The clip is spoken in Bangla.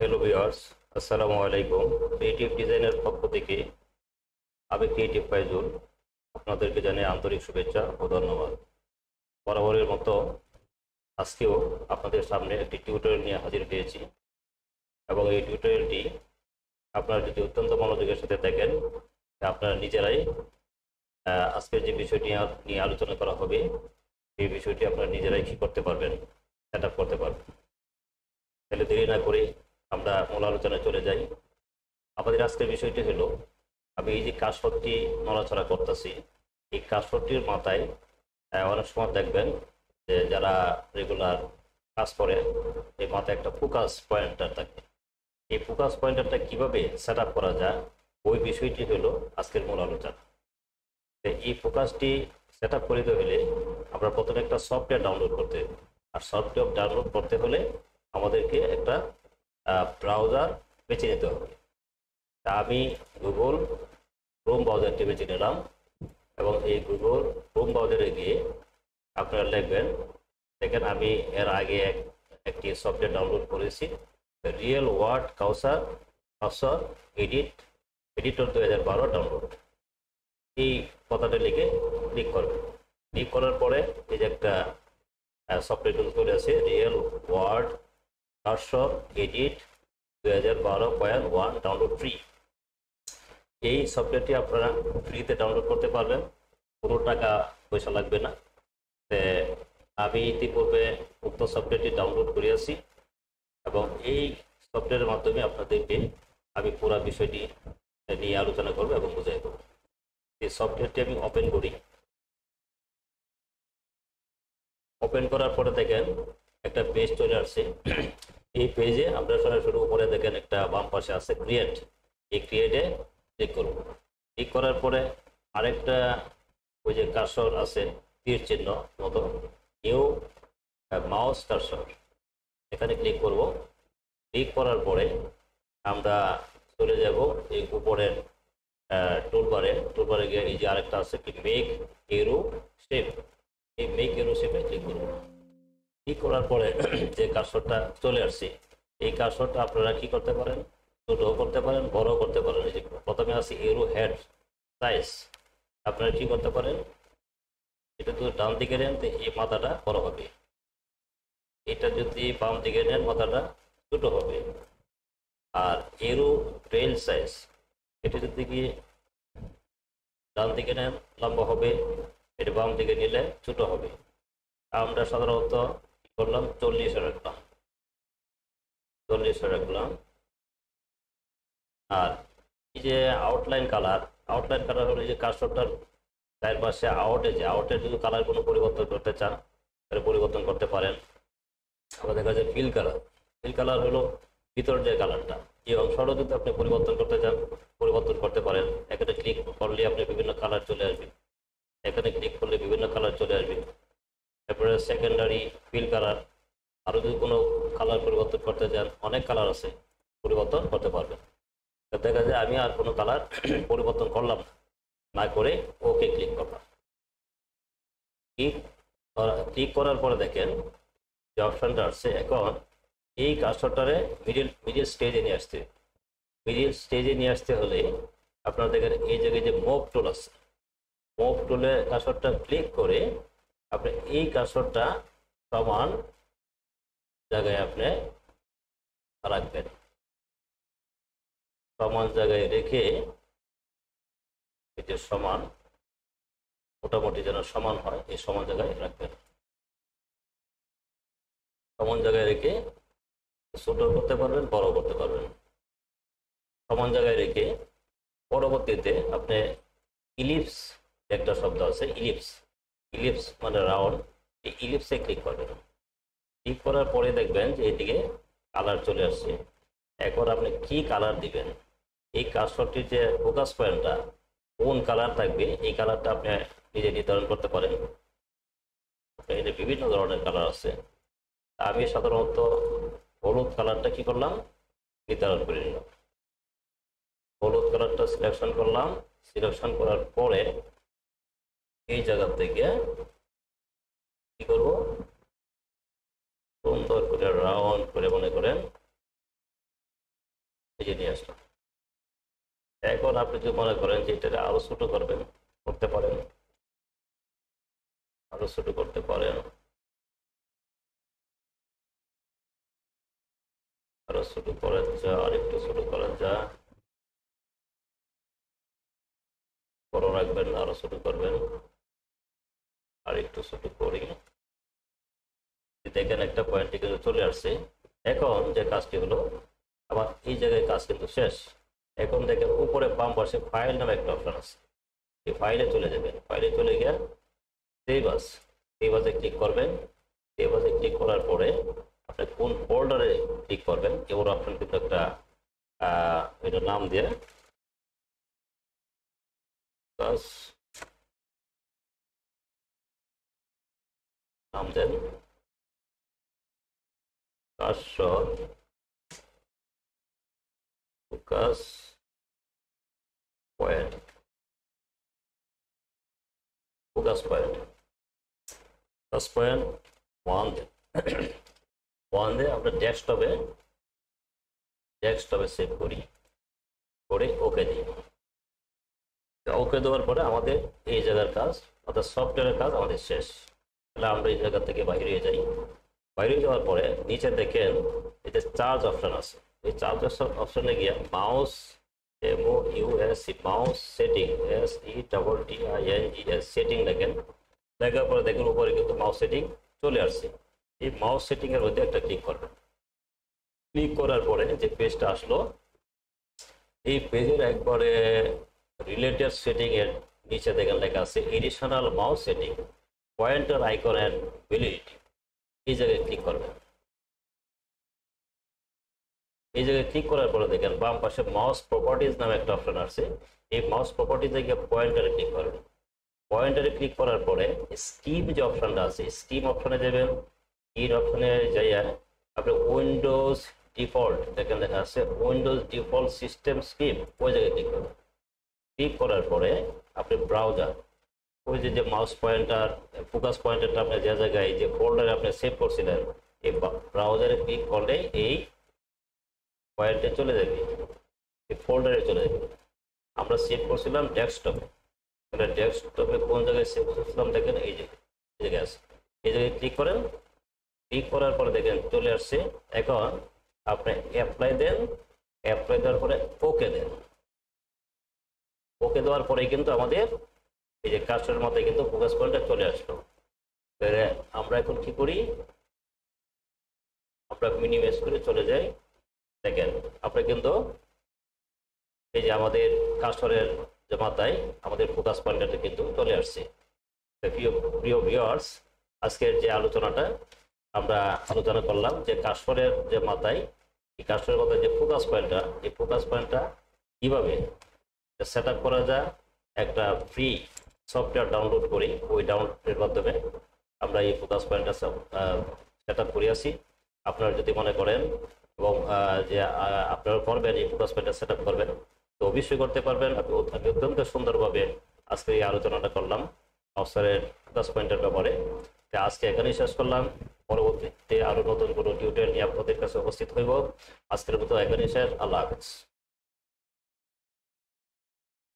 হ্যালো ভিউয়ার্স, আসসালামু আলাইকুম। ক্রিয়েটিভ ডিজাইনের পক্ষ থেকে আমি ক্রিয়েটিভ ফাইজুল আপনাদেরকে জানাই আন্তরিক শুভেচ্ছা ও ধন্যবাদ। বরাবরের মতো আজকেও আপনাদের সামনে একটি টিউটোরিয়াল নিয়ে হাজির হয়েছি এবং এই টিউটোরিয়ালটি আপনারা যদি অত্যন্ত মনোযোগের সাথে দেখেন, আপনারা নিজেরাই আজকের যে বিষয়টি নিয়ে আলোচনা করা হবে এই বিষয়টি আপনারা নিজেরাই কি করতে পারবেন, সেট আপ করতে পারবেন। তাহলে দেরি না করে আমরা মূল আলোচনায় চলে যাই। আমাদের আজকের বিষয়টি হলো, আমি এই যে কাজপটটি নড়াচড়া করতেছি, এই কাজপটটির মাথায় অনেক সময় দেখবেন যে যারা রেগুলার কাজ করে এই মাথায় একটা ফোকাস পয়েন্টার থাকে। এই ফোকাস পয়েন্টারটা কিভাবে সেট আপ করা যায়, ওই বিষয়টি হলো আজকের মূল আলোচনা। এই ফোকাসটি সেট আপ করতে হলে আমরা প্রথমে একটা সফটওয়্যার ডাউনলোড করতে হবে। আর সফটওয়্যার ডাউনলোড করতে হলে আমাদেরকে একটা ব্রাউজার বেছে নিতে হবে। তা আমি গুগল ক্রোম ব্রাউজারটি বেছে নিলাম এবং এই গুগল ক্রোম ব্রাউজারে গিয়ে আপনারা লিখবেন, দেখেন আমি এর আগে একটি সফটওয়্যার ডাউনলোড করেছি, রিয়েল ওয়ার্ড কাউসার এডিটর 2012 ডাউনলোড। এই কথাটা লিখে ক্লিক করবেন। ক্লিক করার পরে এই যে একটা সফটওয়্যার চলে আছে, রিয়েল ওয়ার্ড কাউসার এডিট 2012.1 ডাউনলোড ফ্রি। এই সফটওয়্যারটি আপনারা ফ্রিতে ডাউনলোড করতে পারবেন, কোনো টাকা পয়সা লাগবে না। আমি ইতিপূর্বে উক্ত সফটওয়্যারটি ডাউনলোড করিয়াছি এবং এই সফটওয়্যারের মাধ্যমে আপনাদেরকে আমি পুরো বিষয়টি নিয়ে আলোচনা করব এবং বুঝাই দেবো। এই সফটওয়্যারটি আমি ওপেন করি। ওপেন করার পরে দেখেন একটা পেজ চলে আসছে। এই পেজে আমরা সরাসরি উপরে দেখেন একটা বাম পাশে আছে ক্রিয়েট। এই ক্রিয়েটে ক্লিক করব। ক্লিক করার পরে আরেকটা ওই যে কার্সর আছে তীর চিহ্ন মতো, নিউ মাউস কার্সর, এখানে ক্লিক করব। ক্লিক করার পরে আমরা চলে যাব এই উপরের টুলবারে গিয়ে এই যে আরেকটা আছে কি মেক এরো শেপ, এই মেক এরো শেপে ক্লিক করব। ক্লিক করার পরে যে কার্সরটা চলে আসছে, এই কার্সরটা আপনারা কি করতে পারেন, ছোটও করতে পারেন, বড় করতে পারেন। এই যে প্রথমে আছে এরো হেড সাইজ, আপনারা কি করতে পারেন, এটা তো ডান দিকে নেন তো এই মাথাটা বড় হবে, এটা যদি বাম দিকে নেন মাথাটা ছোট হবে। আর এরো ট্রেল সাইজ, এটা যদি কি ডান দিকে নেন লম্বা হবে, এটা বাম দিকে নিলে ছোট হবে। আমরা সাধারণত কি করলাম, 40 রাখলাম। আর এই যে আউটলাইন কালার হলো এই যে কার্সরটার চার পাশে আউটের যদি কালার কোনো পরিবর্তন করতে চান তাহলে পরিবর্তন করতে পারেন। আবার দেখা যায় ফিল কালার হলো ভিতর যে কালারটা, এই অংশটাও যদি আপনি পরিবর্তন করতে চান পরিবর্তন করতে পারেন। এখানে ক্লিক করলে আপনি বিভিন্ন কালার চলে আসবে, এখানে ক্লিক করলে বিভিন্ন কালার চলে আসবে। তারপরে সেকেন্ডারি ফিল কালার, আরও যদি কোনো কালার পরিবর্তন করতে চান অনেক কালার আছে, পরিবর্তন করতে পারবেন। দেখা যায় আমি আর কোনো কালার পরিবর্তন করলাম না করে ওকে ক্লিক করলাম। ক্লিক করার পরে দেখেন যে অপশানটা আসছে, এখন এই কার্সরটারে মিডিল স্টেজে নিয়ে আসতে হলে আপনারা দেখেন এই জায়গায় যে মুভ টুল আছে, মুভ টুলে কার্সরটা ক্লিক করে আপনি এই কার্সরটা সমান জায়গায় আপনি রাখবেন। সমান জায়গায় রেখে এটা সমান, মোটামুটি যেন সমান হয়, এই সমান জায়গায় রাখবেন। সমান জায়গায় রেখে ছোট করতে পারবেন, বড় করতে পারবেন। সমান জায়গায় রেখে পরবর্তীতে আপনি ইলিপস, একটা শব্দ আছে ইলিপস মানে রাউন্ড, এই ইলিপসে ক্লিক করবেন। ক্লিক করার পরে দেখবেন যে এদিকে কালার চলে আসছে। এখন আপনি কি কালার দিবেন, এই কার্সরটির যে ফোকাস পয়েন্টটা কোন কালার থাকবে এই কালারটা আপনি নিজে নির্ধারণ করতে পারেন। এতে বিভিন্ন ধরনের কালার আছে, আমি সাধারণত হলুদ কালারটা কি করলাম, নির্ধারণ করে নিলাম। হলুদ কালারটা সিলেকশন করলাম। সিলেকশন করার পরে এই জায়গা থেকে কি করব, সুন্দর করে রাউন্ড করে মনে করেন এই যে নিয়ে আসলাম। এখন আপনি যদি মনে করেন যে এটা আরো ছোট করবেন, করতে পারেন, আরো ছোট করতে পারেন, আরো ছোট করা যায়, আরেকটু ছোট করা যায়, বড় রাখবেন, আরো ছোট করবেন, আর একটু ছোট করি। দেখেন একটা পয়েন্টে কিন্তু চলে আসছে। এখন যে কাজটি হলো, আবার এই জায়গায় কাজ কিন্তু শেষ। এখন দেখেন উপরে বাম পাশে ফাইল নামে একটা অপশন আছে, এই ফাইলে চলে যাবেন, ফাইলে চলে গিয়ে সেভ আস, সেভ আসে ক্লিক করবেন। সেভ আসে ক্লিক করার পরে আপনি কোন ফোল্ডারে ক্লিক করবেন এবার অপশন কিন্তু একটা এটা নাম দিয়ে নাম দেন cursor focus point, focus point, focus point 1 1 দিয়ে আমরা ডেস্কটপে সেভ করি, করে ওকে দিই। ওকে দেওয়ার পরে আমাদের এই জায়গার কাজ অর্থাৎ সফটওয়্যারের কাজ আমাদের শেষ। তাহলে আমরা এই জায়গা থেকে বাইরে যাই। বাইরে যাওয়ার পরে নিচে দেখেন এই যে চার্জ অপশন আছে, এই চার্জ অপশনে গিয়ে mouse MOUS mouse setting SETTINGS setting দেখেন, দেখার পরে দেখেন উপরে কিন্তু মাউস সেটিং চলে আসছে। এই মাউস সেটিং এর মধ্যে একটা ক্লিক করবেন। ক্লিক করার পরে যে পেজটা আসলো, এই পেজের একবারে রিলেটেড সেটিং এর নিচে দেখেন লেখা আছে additional mouse setting pointer icon and validity, এই জায়গায় ক্লিক করবেন। এই জায়গায় ক্লিক করার পরে দেখেন বাম পাশে মাউস প্রপার্টিজ নামে একটা অপশন আছে, এই মাউস প্রপার্টিজে গিয়ে পয়েন্টারে ক্লিক করবেন। পয়েন্টারে ক্লিক করার পরে স্কিম যে অপশনটা আছে স্কিম অপশনে যাবেন। এই অপশনে যাইয়া আপনি উইন্ডোজ ডিফল্ট দেখেন লেখা আছে উইন্ডোজ ডিফল্ট সিস্টেম স্কিম, ওই জায়গায় ক্লিক করবেন। ক্লিক করার পরে আপনি ব্রাউজার ওই যে মাউস পয়েন্টার ফোকাস পয়েন্টারটা আপনি যে জায়গায় যে ফোল্ডারে আপনি সেভ করছিলেন এই ব্রাউজারে ক্লিক করলে এই পয়েন্টে চলে যাবে, এই ফোল্ডারে চলে যাবে। আমরা সেভ করছিলাম ডেস্কটপে, তাহলে ডেস্কটপে কোন জায়গায় সেভ করছিলাম দেখেন এই জায়গায় আছে, এই জায়গায় ক্লিক করেন। ক্লিক করার পরে দেখেন চলে আসছে। এখন আপনি অ্যাপ্লাই দেন, অ্যাপ্লাই দেওয়ার পরে ওকে দেন। ওকে দেওয়ার পরে কিন্তু আমাদের এই যে কাজটার মধ্যে কিন্তু ফোকাস পয়েন্টটা চলে আসলো। আমরা এখন কি করি, আমরা মিনিমাইজ করে চলে যাই। দেখেন আপনি কিন্তু এই যে আমাদের কাজটার যে মাথায় আমাদের ফোকাস পয়েন্টটা কিন্তু চলে আসছে। প্রিয় ভিউয়ার্স, আজকের যে আলোচনাটা আমরা আলোচনা করলাম যে কাজটার যে মাথায় এই কাজটার মাথায় যে ফোকাস পয়েন্টটা, এই ফোকাস পয়েন্টটা কিভাবে সেট আপ করা যায়, একটা ফ্রি সফটওয়্যার ডাউনলোড করি, ওই ডাউনলোডের মাধ্যমে আমরা এই ফোকাস পয়েন্টটা সেট আপ করে আসি। আপনারা যদি মনে করেন এবং যে আপনারা করবেন এই ফোকাস পয়েন্টটা সেট আপ করবেন, তো অবশ্যই করতে পারবেন। আমি অত্যন্ত সুন্দরভাবে আজকে এই আলোচনাটা করলাম মাউসের ফোকাস পয়েন্টের ব্যাপারে। আজকে এখানেই শেষ করলাম, পরবর্তীতে আরো নতুন কোনো টিউটোরিয়াল নিয়ে আপনাদের কাছে উপস্থিত হইব। আজকের মতো এখানেই শেষ, আল্লাহ হাফেজ।